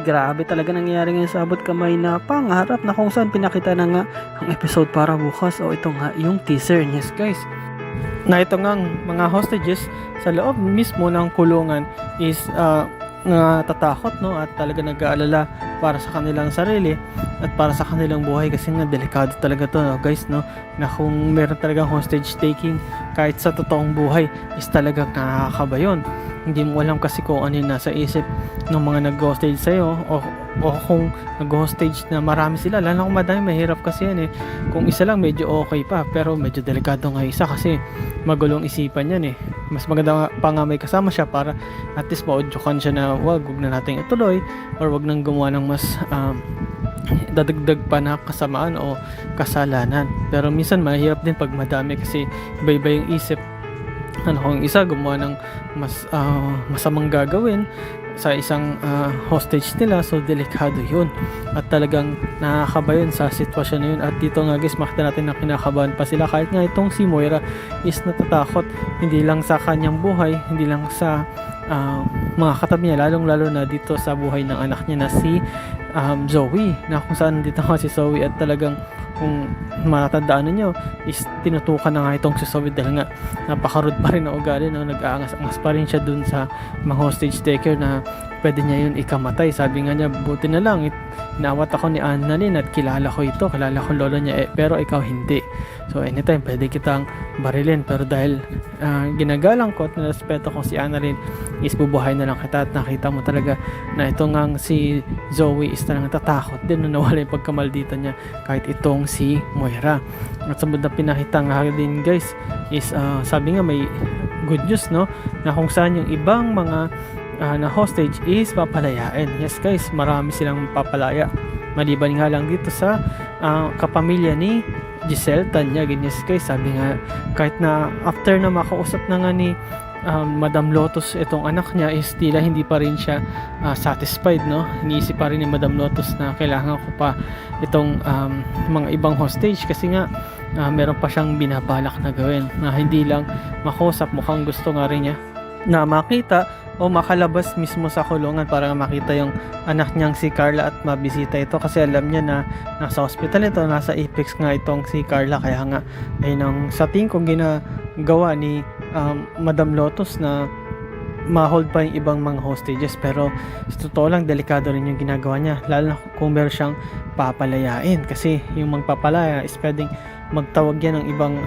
grabe talaga nangyayari ngayon sa abot kamay na pangarap na kung saan pinakita na nga ang episode para bukas o ito nga yung teaser. Yes guys, na ito nga mga hostages sa loob mismo ng kulungan is natatakot no, at talaga nag-aalala para sa kanilang sarili at para sa kanilang buhay kasi nga delikado talaga to no, guys no, na kung meron talagang hostage taking kahit sa totoong buhay is talagang nakakaba yun. Hindi mo alam kasi kung ano yung nasa isip ng mga nag-hostage sa'yo o kung nag-hostage na marami sila, lalo kung madami, mahirap kasi yan kung isa lang medyo okay pa, pero medyo delikado nga isa kasi magulong isipan yan mas maganda pa nga may kasama siya para at least maudyokan siya na wag na natin ituloy or wag nang gumawa ng mas dadagdag pa na kasamaan o kasalanan. Pero minsan mahirap din pag madami kasi iba-iba yung isip. Kung isa gumawa ng mas masamang gagawin sa isang hostage nila, so delikado yun at talagang nakakaba yun sa sitwasyon na yun. At dito nga guys, makita natin na kinakabahan pa sila kahit nga itong si Moira is natatakot hindi lang sa kanyang buhay, hindi lang sa mga katabi niya, lalong lalo na dito sa buhay ng anak niya na si Zoe, na kung saan dito nga si Zoe at talagang kung matatandaan ninyo is tinutukan na nga itong si Zoe dahil nga napakarud pa rin na ugali no? Nag-aangas-angas pa rin siya dun sa mga hostage taker na pwede niya yun ikamatay. Sabi nga niya, buti na lang inawat ako ni Annalyn at kilala ko ito, kilala ko lolo niya pero ikaw hindi, so anytime pwede kitang barilin, pero dahil ginagalang ko at nirespeto ko si Annalyn is bubuhay na lang kita. At nakita mo talaga na ito nga si Zoe is talagang tatakot din na nawala yung pagkamaldita niya kahit itong si Moira. At sa na pinakita nga din guys is sabi nga may good news no, na kung saan yung ibang mga na hostage is papalayain. Yes guys, marami silang papalaya maliban nga lang dito sa kapamilya ni Giselle Tanyag. Yes guys, sabi nga kahit na after na makausap na nga ni Madam Lotus itong anak niya is tila hindi pa rin siya satisfied no. Iniisip pa rin ni Madam Lotus na kailangan ko pa itong mga ibang hostage kasi nga meron pa siyang binabalak na gawin na hindi lang makausap, mukhang gusto nga rin niya na makita o makalabas mismo sa kulungan para makita yung anak niyang si Carla at mabisita ito kasi alam niya na nasa hospital ito, nasa Apex nga itong si Carla, kaya nga ay nang sa tingin kong ginagawa ni Madam Lotus na ma-hold pa yung ibang mga hostages. Pero sa totoo lang delikado rin yung ginagawa niya, lalo na kung meron siyang papalayain kasi yung magpapalaya is pwedeng magtawag yan ng ibang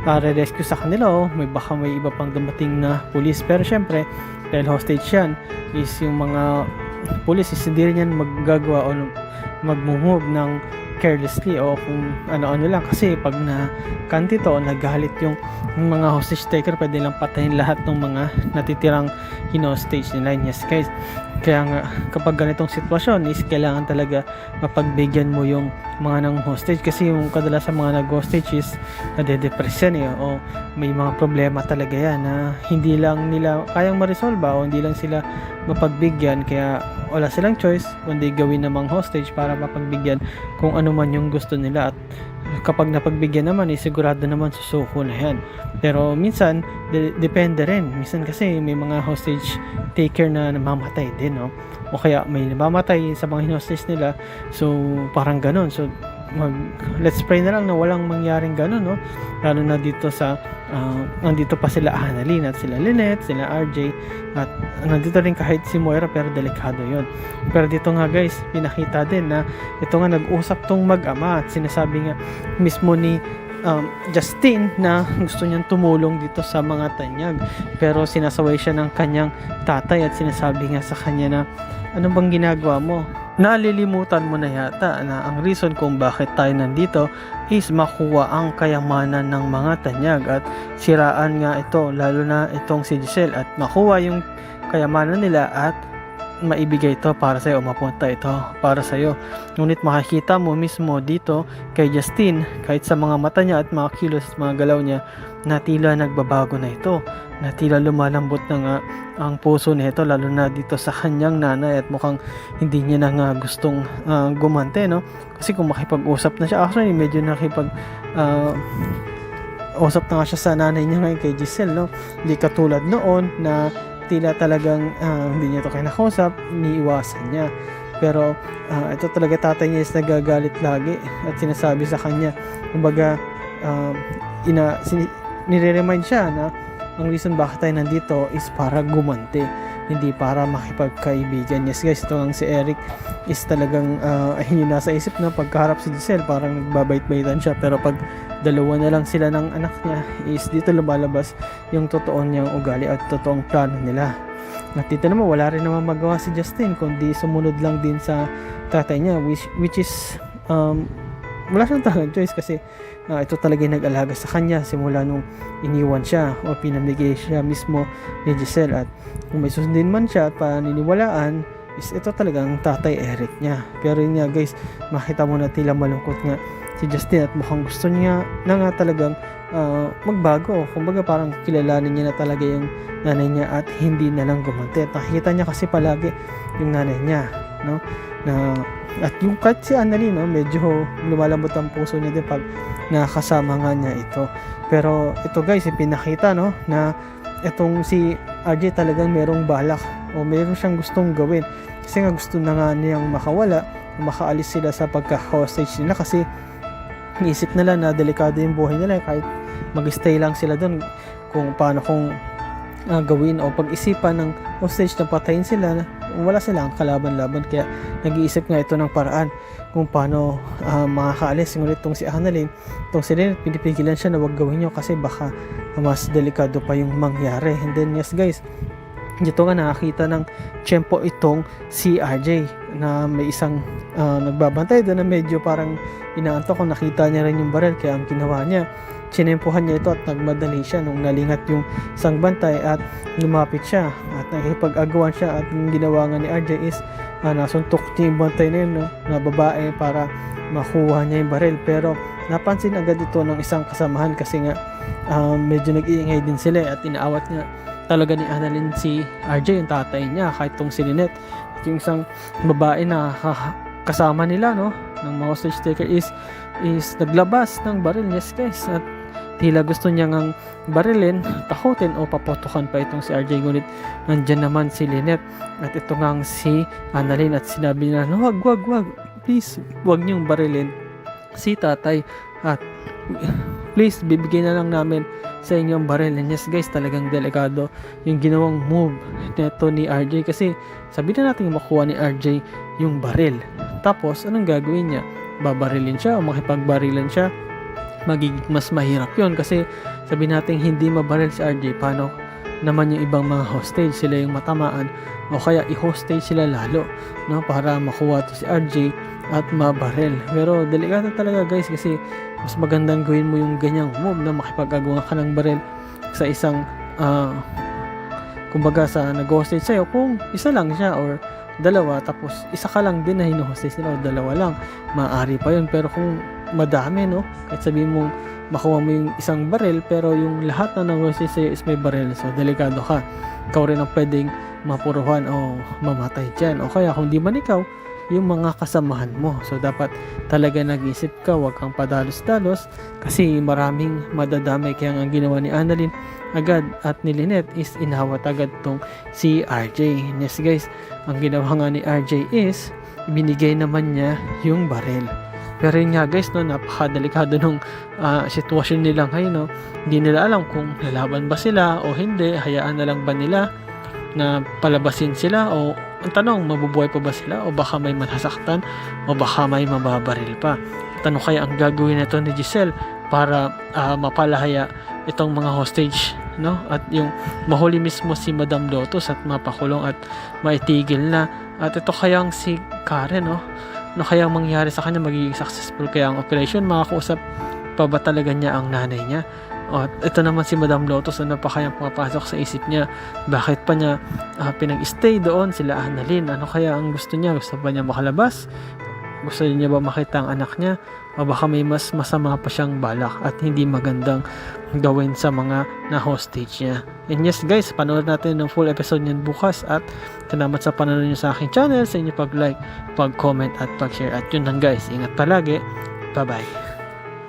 re-rescue sa kanila baka may iba pang dumating na pulis. Pero syempre dahil hostage yan is yung mga pulis is hindi rin yan maggagawa o mag-move ng carelessly o kung ano-ano lang kasi pag na-kanti to o nagalit yung mga hostage taker, pwede lang patayin lahat ng mga natitirang hostage nila. Yes guys, kaya nga kapag ganitong sitwasyon is kailangan talaga mapagbigyan mo yung mga nang hostage kasi yung kadalasan mga nag-hostage is nade-depress yan o may mga problema talaga yan na hindi lang nila kayang ma-resolve o hindi lang sila mapagbigyan, kaya wala silang choice kundi gawin namang hostage para mapagbigyan kung ano man yung gusto nila. At kapag napagbigyan naman sigurado naman susuko na yan. Pero minsan depende rin, minsan kasi may mga hostage taker na namamatay din o kaya may namamatay sa mga hostage nila, so parang ganon. So let's pray na lang na walang mangyaring ganon lalo na dito sa nandito pa sila Annalyn at sila Lynette, sila RJ at nandito rin kahit si Moira, pero delikado yon. Pero dito nga guys, pinakita din na ito nga nag-usap tong mag-ama at sinasabi nga mismo ni Justine na gusto niyang tumulong dito sa mga Tanyag, pero sinasaway siya ng kanyang tatay at sinasabi nga sa kanya na ano bang ginagawa mo? Nalilimutan mo na yata na ang reason kung bakit tayo nandito is makuha ang kayamanan ng mga Tanyag at siraan nga ito, lalo na itong si Giselle, at makuha yung kayamanan nila at maibigay ito para sa'yo o mapunta ito para sa'yo. Ngunit makikita mo mismo dito kay Justine kahit sa mga mata niya at mga kilos at mga galaw niya na tila nagbabago na ito, na tila lumalambot na nga ang puso nito, lalo na dito sa kanyang nanay, at mukhang hindi niya na nga gustong gumante kasi kung makipag-usap na siya, actually medyo usap na nga siya sa nanay niya ngayon kay Giselle hindi katulad noon na tila talagang hindi niya ito kinakausap, iniiwasan niya. Pero ito talaga tatay niya is nagagalit lagi at sinasabi sa kanya, kumbaga nire-remind siya na ang reason bakit tayo nandito is para gumanti, hindi para makipagkaibigan. Yes guys, ito ang si Eric is talagang yun nasa isip na pagkaharap si Giselle parang nagbabait-baitan siya, pero pag dalawa na lang sila ng anak niya is dito lumalabas yung totoo niyang ugali at totoong plano nila. At dito naman wala rin naman magawa si Justin kundi sumunod lang din sa tatay niya, which is wala siyang talagang choice kasi ito talaga yung nag-alaga sa kanya simula nung iniwan siya o pinamigay siya mismo ni Giselle. At kung may susundin man siya at paniniwalaan is ito talagang tatay Eric niya. Pero yun nga guys, makita mo na tila malungkot nga si Justin at mukhang gusto niya na nga talagang magbago. Kumbaga parang kilalanin niya na talaga yung nanay niya at hindi na lang gumanti. At nakikita niya kasi palagi yung nanay niya, no? At yung kahit si Annalyn, no, medyo lumalambot ang puso niya din pag nakasama nga niya ito. Pero ito guys, ipinakita, no, na itong si RJ talagang merong balak o meron siyang gustong gawin. Kasi nga gusto na nga niyang makawala, makaalis sila sa pagka-hostage nila kasi iisip nila na delikado yung buhay nila kahit mag-stay lang sila doon kung paano kung gawin o pag-isipan ng hostage na patayin sila, wala silang kalaban-laban. Kaya nag-iisip nga ito ng paraan kung paano makakaalis. Ngunit itong si Annalyn, itong si Lynette, pinipigilan siya na wag gawin nyo kasi baka mas delikado pa yung mangyari. And then yes guys, dito nga nakakita ng tiyempo itong si RJ na may isang nagbabantay doon na medyo parang inaantok kung nakita niya rin yung baril. Kaya ang ginawa niya, chinempohan niya ito at nagmadali siya nung nalingat yung isang bantay at lumapit siya at nakipag-agawan siya. At yung ginawa nga ni RJ is nasuntok niya yung bantay na yun, no, na babae para makuha niya yung baril. Pero napansin agad ito ng isang kasamahan kasi nga medyo nag-iingay din sila at inaawat nga talaga ni Annalyn si RJ, yung tatay niya, kahit tong si Lynette. At yung isang babae na kasama nila, no, ng mga hostage taker is naglabas ng baril. Yes guys, at tila gusto niya ngang barilin, takutin o papotokan pa itong si RJ. Ngunit nandyan naman si Lynette at ito ngang si Annalyn at sinabi niya na wag, please wag niyong barilin si tatay at please bibigyan na lang namin sa inyong baril. And yes guys, talagang delikado yung ginawang move nito ni RJ kasi sabi na natin makuha ni RJ yung baril, tapos anong gagawin niya? Babarilin siya o makipagbarilan siya? Magiging mas mahirap yun kasi sabi natin hindi mabaril si RJ, paano naman yung ibang mga hostage, sila yung matamaan o kaya i-hostage sila lalo, no, para makuha to si RJ at mabaril. Pero delikado talaga guys kasi mas magandang gawin mo yung ganyang move na makipag-agawan ka ng baril sa isang kumbaga sa nag-hostage sa'yo kung isa lang siya or dalawa, tapos isa ka lang din na hino-hostage nila o dalawa lang, maaari pa yun. Pero kung madami, no, kahit sabihin mong makuha mo yung isang baril pero yung lahat na nag-hostage sa'yo is may baril, so delikado ka. Ikaw rin ang pwedeng mapuruhan o mamatay dyan, o kaya kung di man ikaw, yung mga kasamahan mo. So dapat talaga nag-isip ka, wag kang padalos-dalos kasi maraming madadamay. Kaya ang ginawa ni Annalyn agad at ni Lynette is inawat agad tong si RJ. Yes guys, ang ginawa nga ni RJ is binigay naman niya yung baril. Pero yun nga guys, no, napakadelikado nung sitwasyon nila ngayon, no. Hindi nila alam kung lalaban ba sila o hindi, hayaan na lang ba nila na palabasin sila, o ang tanong, mabubuhay pa ba sila o baka may masasaktan o baka may mababaril pa. Tanong kaya ang gagawin nito ni Giselle para mapalahaya itong mga hostage, no, at yung mahuli mismo si Madam Lotus at mapakulong at maitigil na. At ito kayang si Karen, no, ano kayang mangyari sa kanya, magiging successful kaya ang operation, makakausap pa ba talaga niya ang nanay niya? At ito naman si Madam Lotus, ano pa kayang pumapasok sa isip niya? Bakit pa niya pinag-stay doon sila Annalyn? Ano kaya ang gusto niya? Gusto ba niya makalabas? Gusto niya ba makita ang anak niya? O baka may mas masama pa siyang balak at hindi magandang gawin sa mga na-hostage niya? And yes guys, panood natin ng full episode niyan bukas. At salamat sa panonood niyo sa aking channel, sa inyo pag-like, pag-comment at pag-share. At yun lang guys, ingat palagi. Bye-bye.